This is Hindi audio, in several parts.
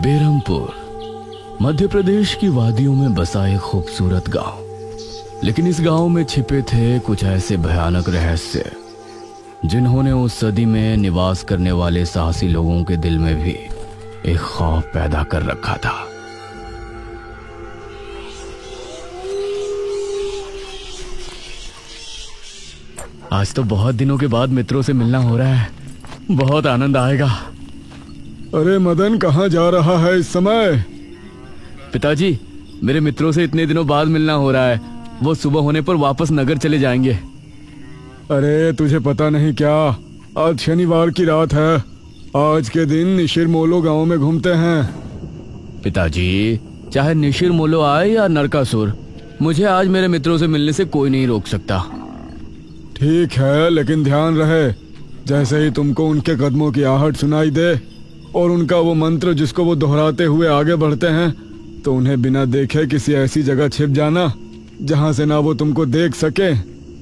बेरमपुर मध्य प्रदेश की वादियों में बसा एक खूबसूरत गांव। लेकिन इस गांव में छिपे थे कुछ ऐसे भयानक रहस्य जिन्होंने उस सदी में निवास करने वाले साहसी लोगों के दिल में भी एक खौफ पैदा कर रखा था। आज तो बहुत दिनों के बाद मित्रों से मिलना हो रहा है, बहुत आनंद आएगा। अरे मदन, कहाँ जा रहा है इस समय? पिताजी, मेरे मित्रों से इतने दिनों बाद मिलना हो रहा है। वो सुबह होने पर वापस नगर चले जाएंगे। अरे तुझे पता नहीं क्या, आज शनिवार की रात है। आज के दिन निशिर मोलो गांव में घूमते हैं। पिताजी, चाहे निशिर मोलो आए या नरकासुर, मुझे आज मेरे मित्रों से मिलने से कोई नहीं रोक सकता। ठीक है, लेकिन ध्यान रहे, जैसे ही तुमको उनके कदमों की आहट सुनाई दे और उनका वो मंत्र जिसको वो दोहराते हुए आगे बढ़ते हैं, तो उन्हें बिना देखे किसी ऐसी जगह छिप जाना जहां से ना वो तुमको देख सके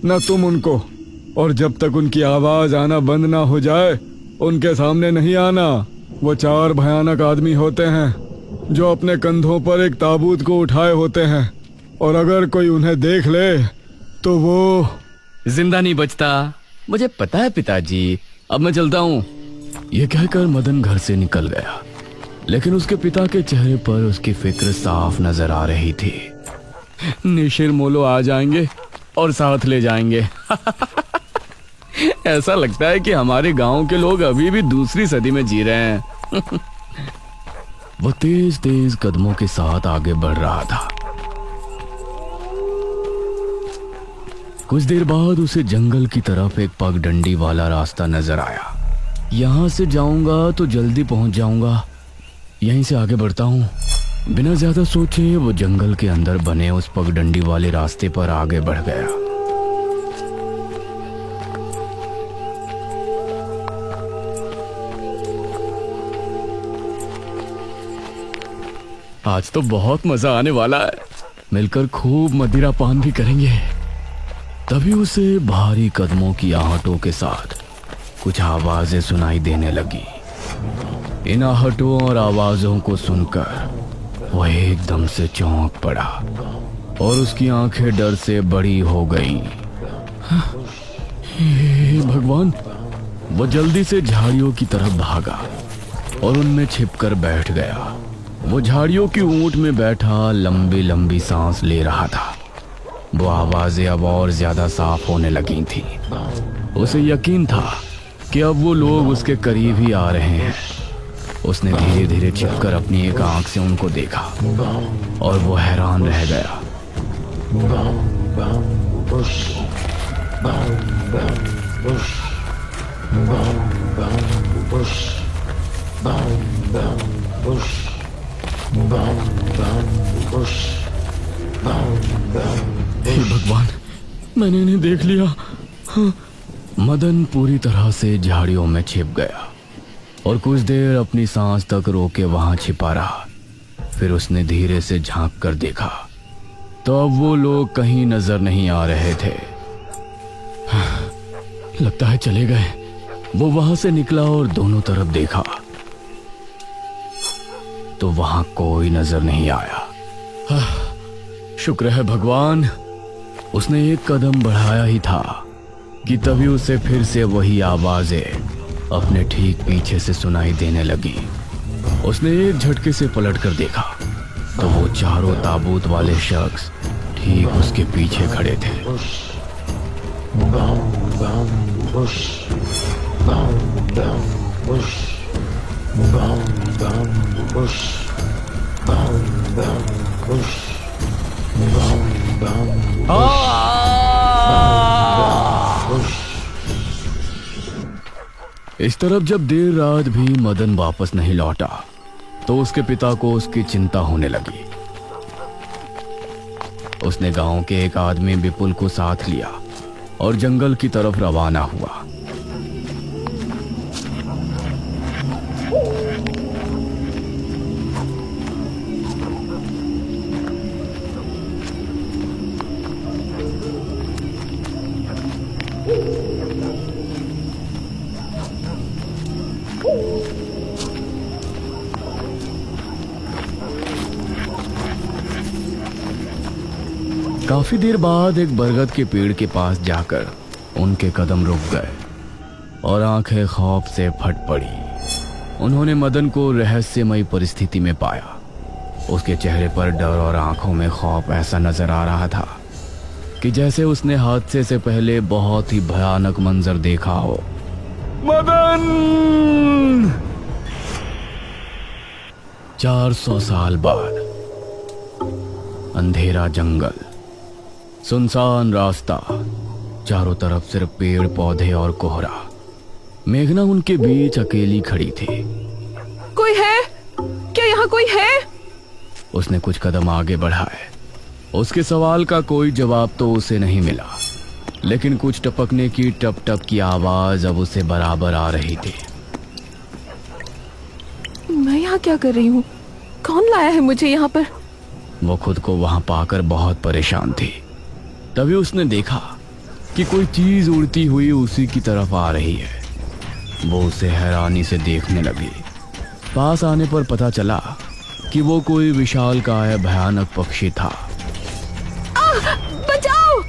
ना तुम उनको। और जब तक उनकी आवाज आना बंद ना हो जाए, उनके सामने नहीं आना। वो 4 भयानक आदमी होते हैं जो अपने कंधों पर एक ताबूत को उठाए होते हैं, और अगर कोई उन्हें देख ले तो वो जिंदा नहीं बचता। मुझे पता है पिताजी, अब मैं चलता हूँ। यह कहकर मदन घर से निकल गया, लेकिन उसके पिता के चेहरे पर उसकी फिक्र साफ नजर आ रही थी। निशिर मोलो आ जाएंगे और साथ ले जाएंगे। ऐसा लगता है कि हमारे गांव के लोग अभी भी दूसरी सदी में जी रहे हैं। वो तेज तेज कदमों के साथ आगे बढ़ रहा था। कुछ देर बाद उसे जंगल की तरफ एक पगडंडी वाला रास्ता नजर आया। यहां से जाऊंगा तो जल्दी पहुंच जाऊंगा, यहीं से आगे बढ़ता हूं। बिना ज्यादा सोचे वो जंगल के अंदर बने उस पगडंडी वाले रास्ते पर आगे बढ़ गया। आज तो बहुत मजा आने वाला है, मिलकर खूब मदिरा पान भी करेंगे। तभी उसे भारी कदमों की आहटों के साथ कुछ आवाजें सुनाई देने लगी। इन आहटों और आवाजों को सुनकर वह एकदम से चौंक पड़ा और उसकी आंखें डर से बड़ी हो गईं। हे भगवान! वो जल्दी से झाड़ियों की तरफ भागा और उनमें छिपकर बैठ गया। वो झाड़ियों की ऊंट में बैठा लंबी लंबी सांस ले रहा था। वो आवाजें अब और ज्यादा साफ होने लगी थी। उसे यकीन था कि अब वो लोग उसके करीब ही आ रहे हैं। उसने धीरे धीरे छिपकर अपनी एक आंख से उनको देखा और वो हैरान रह गया। हे भगवान, मैंने इन्हें देख लिया। हाँ। मदन पूरी तरह से झाड़ियों में छिप गया और कुछ देर अपनी सांस तक रोके वहां छिपा रहा। फिर उसने धीरे से झांक कर देखा तो अब वो लोग कहीं नजर नहीं आ रहे थे। लगता है चले गए। वो वहां से निकला और दोनों तरफ देखा तो वहां कोई नजर नहीं आया। शुक्र है भगवान, उसने एक कदम बढ़ाया ही था कि तभी उसे फिर से वही आवाजें अपने ठीक पीछे से सुनाई देने लगी। उसने एक झटके से पलटकर देखा तो वो चारों ताबूत वाले शख्स ठीक उसके पीछे खड़े थे। इस तरफ जब देर रात भी मदन वापस नहीं लौटा तो उसके पिता को उसकी चिंता होने लगी। उसने गांव के एक आदमी विपुल को साथ लिया और जंगल की तरफ रवाना हुआ। काफी देर बाद एक बरगद के पेड़ के पास जाकर उनके कदम रुक गए और आंखें खौफ से फट पड़ी। उन्होंने मदन को रहस्यमयी परिस्थिति में पाया। उसके चेहरे पर डर और आंखों में खौफ ऐसा नजर आ रहा था कि जैसे उसने हादसे से पहले बहुत ही भयानक मंजर देखा हो। मदन! 400 साल बाद अंधेरा जंगल, सुनसान रास्ता, चारों तरफ सिर्फ पेड़ पौधे और कोहरा। मेघना उनके बीच अकेली खड़ी थी। कोई है क्या? यहाँ कोई है? उसने कुछ कदम आगे बढ़ाए। उसके सवाल का कोई जवाब तो उसे नहीं मिला, लेकिन कुछ टपकने की टप टप की आवाज अब उसे बराबर आ रही थी। मैं यहाँ क्या कर रही हूँ? कौन लाया है मुझे यहाँ पर? वो खुद को वहां पाकर बहुत परेशान थी। तभी उसने देखा कि कोई चीज उड़ती हुई उसी की तरफ आ रही है। वो उसे हैरानी से देखने लगी। पास आने पर पता चला कि वो कोई विशालकाय भयानक पक्षी था। बचाओ!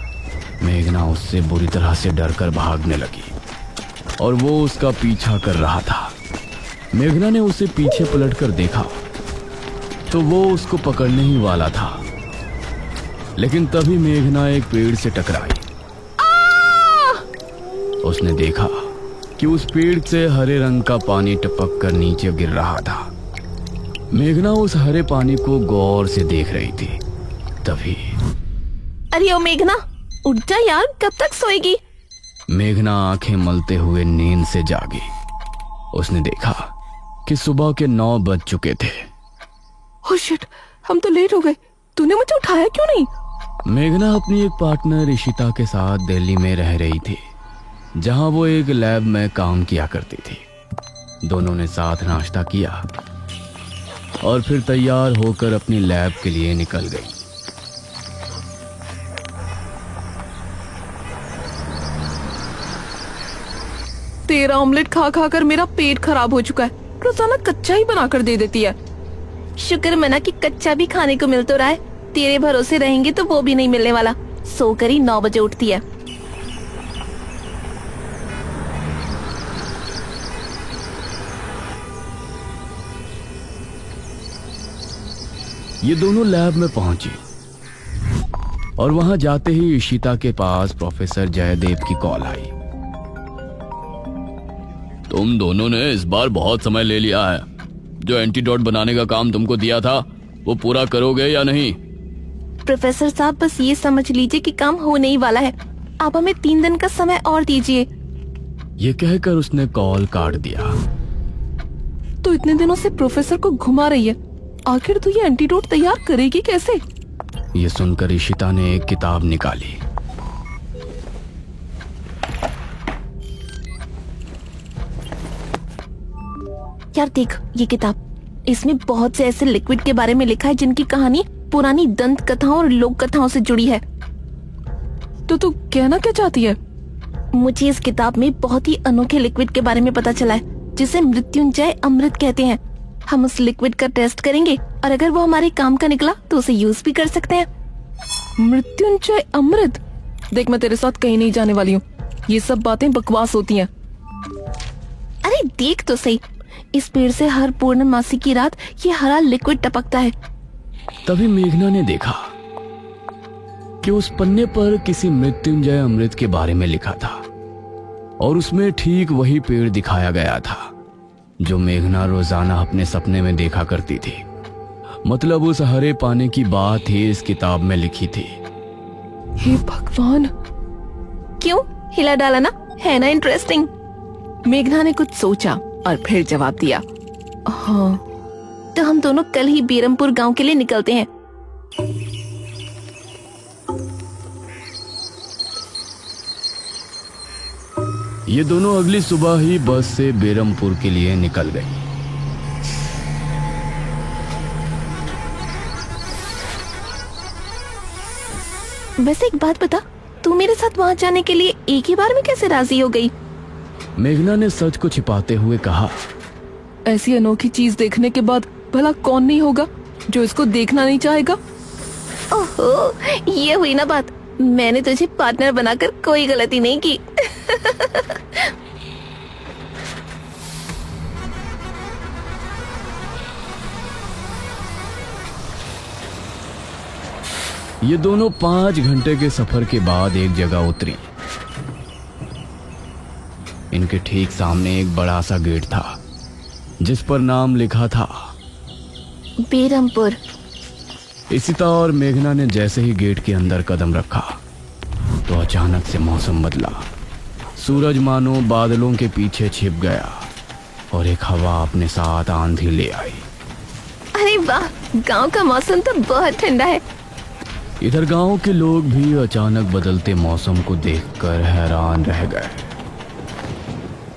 मेघना उससे बुरी तरह से डरकर भागने लगी और वो उसका पीछा कर रहा था। मेघना ने उसे पीछे पलटकर देखा तो वो उसको पकड़ने ही वाला था, लेकिन तभी मेघना एक पेड़ से टकराई। उसने देखा कि उस पेड़ से हरे रंग का पानी टपक कर नीचे गिर रहा था। मेघना उस हरे पानी को गौर से देख रही थी। तभी अरे ओ मेघना, उठ जा यार, कब तक सोएगी? मेघना आंखें मलते हुए नींद से जागी। उसने देखा कि सुबह के 9 बज चुके थे। ओह शिट, हम तो लेट हो गए। तूने मुझे उठाया क्यों नहीं? मेघना अपनी एक पार्टनर इशिता के साथ दिल्ली में रह रही थी, जहां वो एक लैब में काम किया करती थी। दोनों ने साथ नाश्ता किया और फिर तैयार होकर अपनी लैब के लिए निकल गई। तेरा ऑमलेट खा खा कर मेरा पेट खराब हो चुका है। रोजाना कच्चा ही बना कर दे देती है। शुक्र मना कि कच्चा भी खाने को मिल तो रहा है। तेरे भरोसे रहेंगे तो वो भी नहीं मिलने वाला। सोकर ही 9 बजे उठती है। ये दोनों लैब में पहुंची और वहां जाते ही इशिता के पास प्रोफेसर जयदेव की कॉल आई। तुम दोनों ने इस बार बहुत समय ले लिया है। जो एंटीडोट बनाने का काम तुमको दिया था वो पूरा करोगे या नहीं? प्रोफेसर साहब, बस ये समझ लीजिए कि काम होने ही वाला है। आप हमें 3 दिन का समय और दीजिए। ये कहकर उसने कॉल काट दिया। तो इतने दिनों से प्रोफेसर को घुमा रही है, आखिर तो ये एंटीडोट तैयार करेगी कैसे? ये सुनकर इशिता ने एक किताब निकाली। यार देख ये किताब, इसमें बहुत से ऐसे लिक्विड के बारे में लिखा है जिनकी कहानी पुरानी दंत कथाओं और लोक कथाओं से जुड़ी है। तो तू कहना क्या चाहती है? मुझे इस किताब में बहुत ही अनोखे लिक्विड के बारे में पता चला है, जिसे मृत्युंजय अमृत कहते हैं। हम उस लिक्विड का टेस्ट करेंगे और अगर वो हमारे काम का निकला तो उसे यूज भी कर सकते हैं। मृत्युंजय अमृत? देख, मैं तेरे साथ कहीं नहीं जाने वाली हूँ। ये सब बातें बकवास होती हैं। अरे देख तो सही, इस पेड़ से हर पूर्णमासी की रात ये हरा लिक्विड टपकता है। तभी मेघना ने देखा कि उस पन्ने पर किसी मृत्युंजय अमृत के बारे में लिखा था और उसमें ठीक वही पेड़ दिखाया गया था जो मेघना रोजाना अपने सपने में देखा करती थी। मतलब उस हरे पानी की बात ही इस किताब में लिखी थी। हे भगवान, क्यों हिला डाला ना? है ना इंटरेस्टिंग? मेघना ने कुछ सोचा और फिर जवाब दिया, हाँ। तो हम दोनों कल ही बीरमपुर गांव के लिए निकलते हैं। ये दोनों अगली सुबह ही बस से बेरमपुर के लिए निकल गई। वैसे एक बात बता, तू मेरे साथ वहाँ जाने के लिए एक ही बार में कैसे राजी हो गई? मेघना ने सच को छिपाते हुए कहा, ऐसी अनोखी चीज देखने के बाद भला कौन नहीं होगा जो इसको देखना नहीं चाहेगा? ओहो, ये हुई ना बात। मैंने तुझे पार्टनर बनाकर कोई गलती नहीं की। ये दोनों 5 घंटे के सफर के बाद एक जगह उतरी। इनके ठीक सामने एक बड़ा सा गेट था जिस पर नाम लिखा था बेरमपुर। इशिता और मेघना ने जैसे ही गेट के अंदर कदम रखा तो अचानक से मौसम बदला। सूरज मानो बादलों के पीछे छिप गया और एक हवा अपने साथ आंधी ले आई। अरे वाह, गांव का मौसम तो बहुत ठंडा है। इधर गांव के लोग भी अचानक बदलते मौसम को देखकर हैरान रह गए।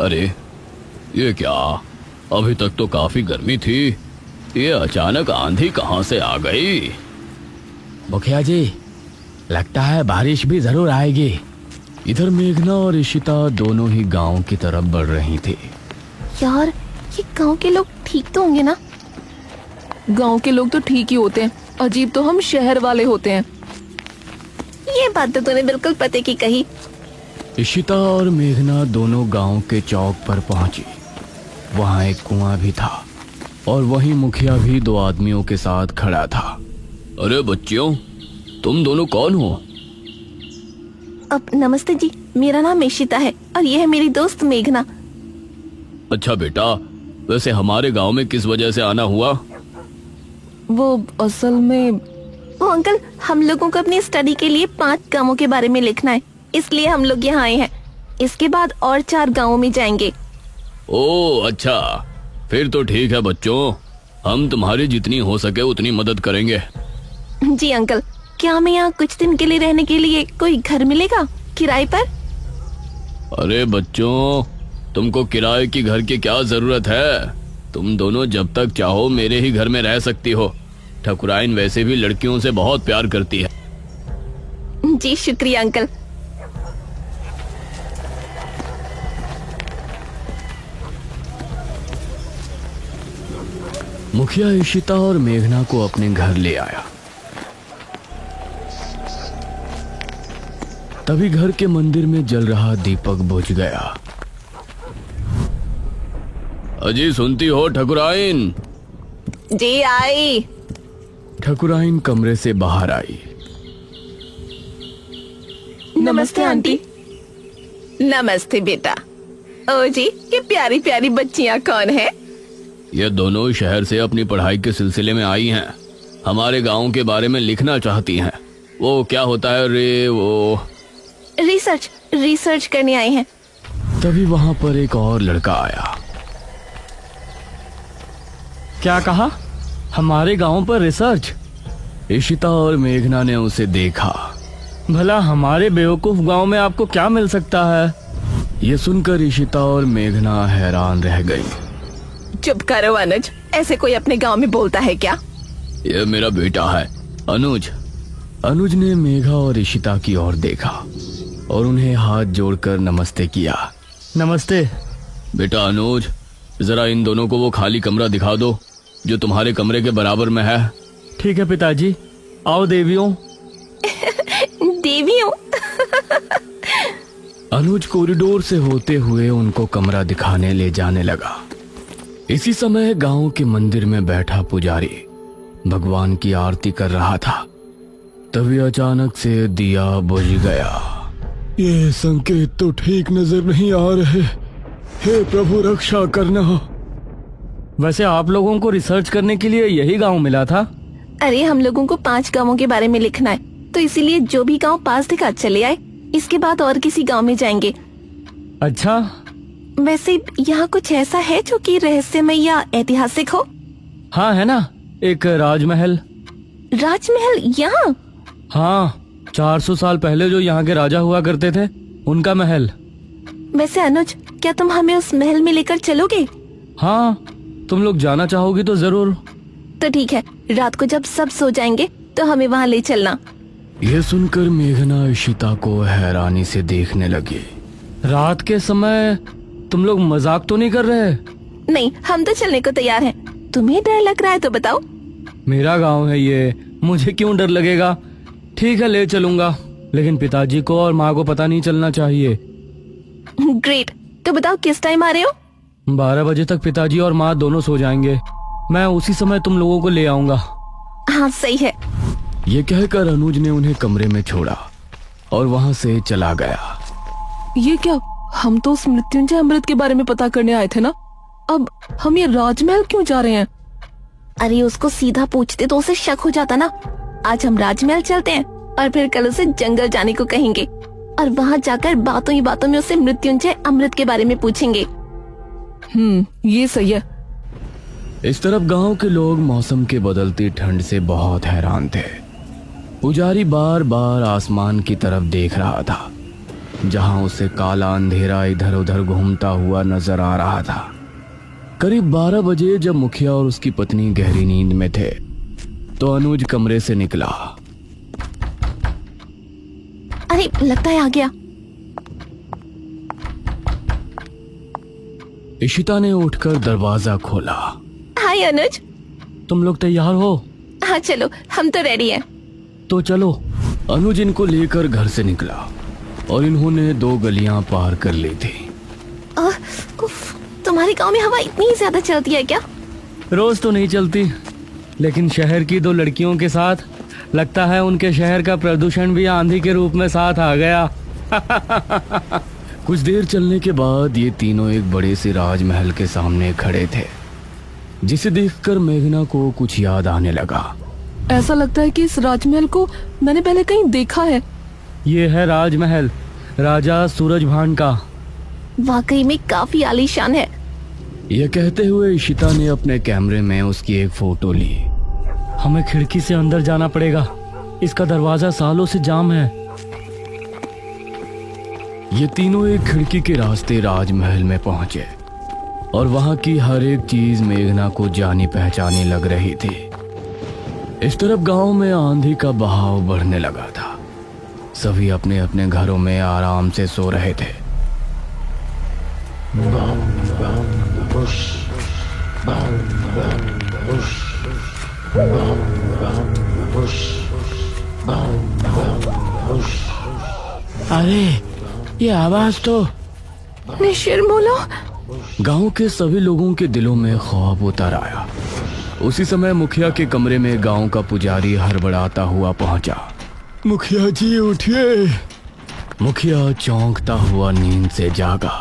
अरे ये क्या, अभी तक तो काफी गर्मी थी, ये अचानक आंधी कहां से आ गई? मुखिया जी, लगता है बारिश भी जरूर आएगी। इधर मेघना और इशिता दोनों ही गांव की तरफ बढ़ रही थी। यार, ये गांव के लोग ठीक तो होंगे ना? गांव के लोग तो ठीक ही होते हैं, अजीब तो हम शहर वाले होते हैं। ये बात तो तूने बिल्कुल पते की कही। इशिता और मेघना दोनों गांव के चौक पर पहुंची। वहां एक कुआं भी था और वहीं मुखिया भी 2 आदमियों के साथ खड़ा था। अरे बच्चियों, तुम दोनों कौन हो? अब नमस्ते जी, मेरा नाम इशिता है और ये है मेरी दोस्त मेघना। अच्छा बेटा, वैसे हमारे गांव में किस वजह से आना हुआ? वो असल में वो अंकल, हम लोगों को अपनी स्टडी के लिए 5 गांवों के बारे में लिखना है, इसलिए हम लोग यहाँ आए हैं। इसके बाद और 4 गांवों में जाएंगे। ओह अच्छा, फिर तो ठीक है बच्चों, हम तुम्हारी जितनी हो सके उतनी मदद करेंगे। जी अंकल, क्या हमें यहाँ कुछ दिन के लिए रहने के लिए कोई घर मिलेगा किराए पर? अरे बच्चों, तुमको किराए की घर की क्या जरूरत है? तुम दोनों जब तक चाहो मेरे ही घर में रह सकती हो। ठकुराइन वैसे भी लड़कियों से बहुत प्यार करती है। जी शुक्रिया अंकल। मुखिया इशिता और मेघना को अपने घर ले आया। तभी घर के मंदिर में जल रहा दीपक बुझ गया। अजी सुनती हो ठकुराइन? जी आई। ठकुराइन कमरे से बाहर आई। नमस्ते आंटी। नमस्ते बेटा। ओ जी, ये प्यारी प्यारी बच्चियां कौन है? ये दोनों शहर से अपनी पढ़ाई के सिलसिले में आई हैं। हमारे गांव के बारे में लिखना चाहती हैं। वो क्या होता है रे, वो रिसर्च करने आए हैं। तभी वहां पर एक और लड़का आया। क्या कहा? हमारे गांव पर रिसर्च? इशिता और मेघना ने उसे देखा। भला हमारे बेवकूफ गांव में आपको क्या मिल सकता है? ये सुनकर इशिता और मेघना हैरान रह गई। चुप करो अनुज, ऐसे कोई अपने गांव में बोलता है क्या? ये मेरा बेटा है अनुज। अनुज ने मेघा और इशिता की ओर देखा और उन्हें हाथ जोड़कर नमस्ते किया। नमस्ते बेटा अनुज, जरा इन दोनों को वो खाली कमरा दिखा दो जो तुम्हारे कमरे के बराबर में है। ठीक है पिताजी, आओ देवियों। देवियों? अनुज कॉरिडोर से होते हुए उनको कमरा दिखाने ले जाने लगा। इसी समय गांव के मंदिर में बैठा पुजारी भगवान की आरती कर रहा था। तभी अचानक से दिया बुझ गया। ये संकेत तो ठीक नजर नहीं आ रहे। हे प्रभु, रक्षा करना। वैसे आप लोगों को रिसर्च करने के लिए यही गांव मिला था? अरे हम लोगों को 5 गांवों के बारे में लिखना है, तो इसीलिए जो भी गांव पास दिखा चले आए। इसके बाद और किसी गांव में जाएंगे। अच्छा, वैसे यहाँ कुछ ऐसा है जो कि रहस्यमय या ऐतिहासिक हो? हाँ है ना, एक राजमहल। राजमहल यहाँ? हाँ, 400 साल पहले जो यहाँ के राजा हुआ करते थे, उनका महल। वैसे अनुज, क्या तुम हमें उस महल में लेकर चलोगे? हाँ, तुम लोग जाना चाहोगी तो जरूर। तो ठीक है, रात को जब सब सो जाएंगे तो हमें वहाँ ले चलना। यह सुनकर मेघना इशिता को हैरानी से देखने लगी। रात के समय तुम लोग मजाक तो नहीं कर रहे? नहीं, हम तो चलने को तैयार हैं। तुम्हें डर लग रहा है तो बताओ। मेरा गांव है ये, मुझे क्यों डर लगेगा? ठीक है, ले चलूंगा, लेकिन पिताजी को और माँ को पता नहीं चलना चाहिए। ग्रेट। तो बताओ किस टाइम आ रहे हो? 12 बजे तक पिताजी और माँ दोनों सो जाएंगे। मैं उसी समय तुम लोगों को ले आऊंगा। हाँ सही है। ये कहकर अनुज ने उन्हें कमरे में छोड़ा और वहां से चला गया। ये क्या? हम तो उस मृत्युंजय अमृत के बारे में पता करने आए थे ना। अब हम ये राजमहल क्यों जा रहे हैं? अरे उसको सीधा पूछते तो उसे शक हो जाता ना। आज हम राजमहल चलते हैं और फिर कल उसे जंगल जाने को कहेंगे और वहाँ जाकर बातों ही बातों में उसे मृत्युंजय अमृत के बारे में पूछेंगे। ये सही है। इस तरफ गांव के लोग मौसम के बदलती ठंड से बहुत हैरान थे। पुजारी बार बार आसमान की तरफ देख रहा था, जहां उसे काला अंधेरा इधर उधर घूमता हुआ नजर आ रहा था। करीब 12 बजे जब मुखिया और उसकी पत्नी गहरी नींद में थे, तो अनुज कमरे से निकला। अरे लगता है आ गया। इशिता ने उठकर दरवाजा खोला। हाय अनुज। तुम लोग तैयार हो? हाँ चलो, हम तो रेडी हैं। तो चलो। अनुज इनको लेकर घर से निकला और इन्होंने 2 गलियां पार कर ली थी। उफ, तुम्हारे गांव में हवा इतनी ज्यादा चलती है क्या? रोज तो नहीं चलती, लेकिन शहर की 2 लड़कियों के साथ लगता है उनके शहर का प्रदूषण भी आंधी के रूप में साथ आ गया। कुछ देर चलने के बाद ये तीनों एक बड़े से राजमहल के सामने खड़े थे, जिसे देखकर मेघना को कुछ याद आने लगा। ऐसा लगता है कि इस राजमहल को मैंने पहले कहीं देखा है। ये है राजमहल राजा सूरजभान का। वाकई में काफी आलीशान है। यह कहते हुए इशिता ने अपने कैमरे में उसकी एक फोटो ली। हमें खिड़की से अंदर जाना पड़ेगा, इसका दरवाजा सालों से जाम है। ये तीनों एक खिड़की के रास्ते राजमहल में पहुंचे और वहां की हर एक चीज मेघना को जानी पहचानी लग रही थी। इस तरफ गांव में आंधी का बहाव बढ़ने लगा था। सभी अपने अपने घरों में आराम से सो रहे थे। अरे ये आवाज तो निशिरमोलो। गांव के सभी लोगों के दिलों में खौफ उतर आया। उसी समय मुखिया के कमरे में गांव का पुजारी हड़बड़ाता हुआ पहुंचा। मुखिया जी उठिए। मुखिया चौंकता हुआ नींद से जागा।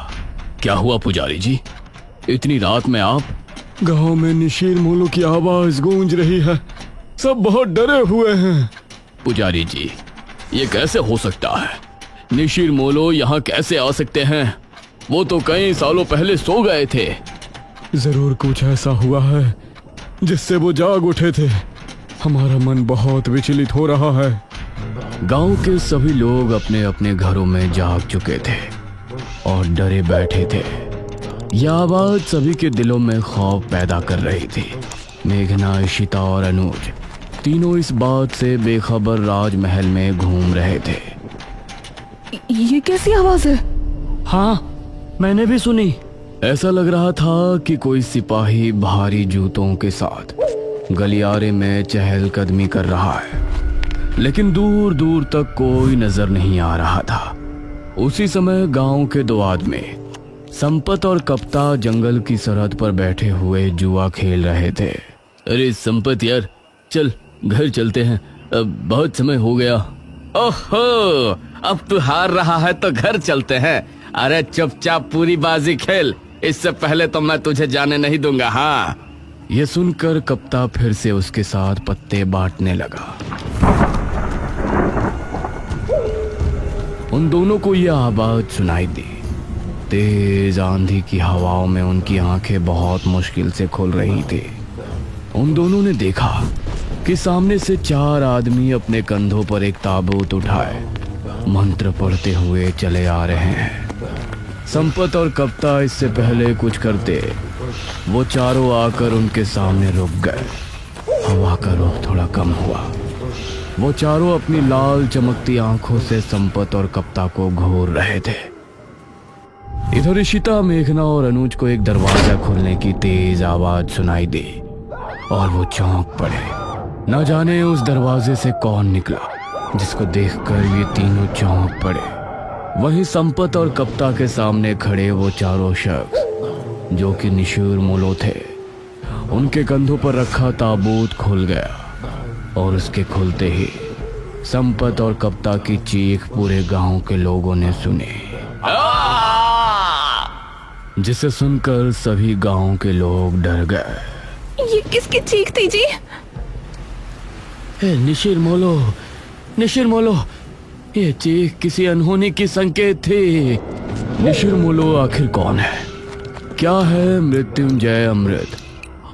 क्या हुआ पुजारी जी, इतनी रात में आप? गांव में निशीर मोलो की आवाज गूंज रही है, सब बहुत डरे हुए हैं। पुजारी जी, ये कैसे हो सकता है? निशीर मोलो यहाँ कैसे आ सकते हैं? वो तो कई सालों पहले सो गए थे। जरूर कुछ ऐसा हुआ है जिससे वो जाग उठे थे। हमारा मन बहुत विचलित हो रहा है। गांव के सभी लोग अपने अपने घरों में जाग चुके थे और डरे बैठे थे। यह आवाज सभी के दिलों में खौफ पैदा कर रही थी। मेघना, इशिता और अनुज तीनों इस बात से बेखबर राजमहल में घूम रहे थे। ये कैसी आवाज है? हाँ, मैंने भी सुनी। ऐसा लग रहा था कि कोई सिपाही भारी जूतों के साथ गलियारे में चहलकदमी कर रहा है, लेकिन दूर दूर तक कोई नजर नहीं आ रहा था। उसी समय गांव के 2 आदमी संपत और कप्ता जंगल की सरहद पर बैठे हुए जुआ खेल रहे थे। अरे संपत यार, चल घर चलते हैं, अब बहुत समय हो गया। ओहो, अब तू हार रहा है तो घर चलते हैं। अरे चुपचाप पूरी बाजी खेल, इससे पहले तो मैं तुझे जाने नहीं दूंगा। हाँ। ये सुनकर कप्ता फिर से उसके साथ पत्ते बांटने लगा। उन दोनों को यह आवाज सुनाई दी। तेज आंधी की हवाओं में उनकी आंखें बहुत मुश्किल से खुल रही थी। उन दोनों ने देखा कि सामने से 4 आदमी अपने कंधों पर एक ताबूत उठाए मंत्र पढ़ते हुए चले आ रहे हैं। संपत और कप्ता इससे पहले कुछ करते, वो चारों आकर उनके सामने रुक गए। हवा का रुख थोड़ा कम हुआ। वो चारों अपनी लाल चमकती आंखों से संपत और कप्ता को घूर रहे थे। इधर इशिता, मेघना और अनुज को एक दरवाजा खुलने की तेज आवाज सुनाई दी और वो चौंक पड़े। न जाने उस दरवाजे से कौन निकला जिसको देखकर ये तीनों चौंक पड़े। वहीं संपत और कप्ता के सामने खड़े वो चारों शख्स जो कि निशूर मोलो थे। उनके कंधों पर रखा ताबूत खुल गया और उसके खुलते ही संपत और कप्ता की चीख पूरे गांव के लोगों ने सुनी, जिसे सुनकर सभी गांव के लोग डर गए। ये किसकी चीख थी जी? निशिर मोलो, ये चीख किसी अनहोनी की संकेत थी। निशिर मोलो आखिर कौन है? क्या है मृत्युंजय अमृत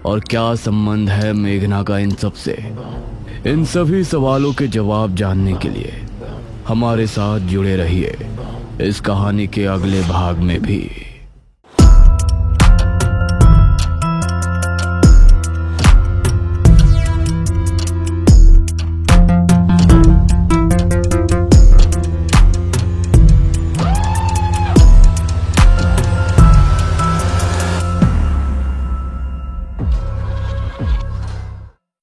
और क्या संबंध है मेघना का इन सब से? इन सभी सवालों के जवाब जानने के लिए हमारे साथ जुड़े रहिए इस कहानी के अगले भाग में भी।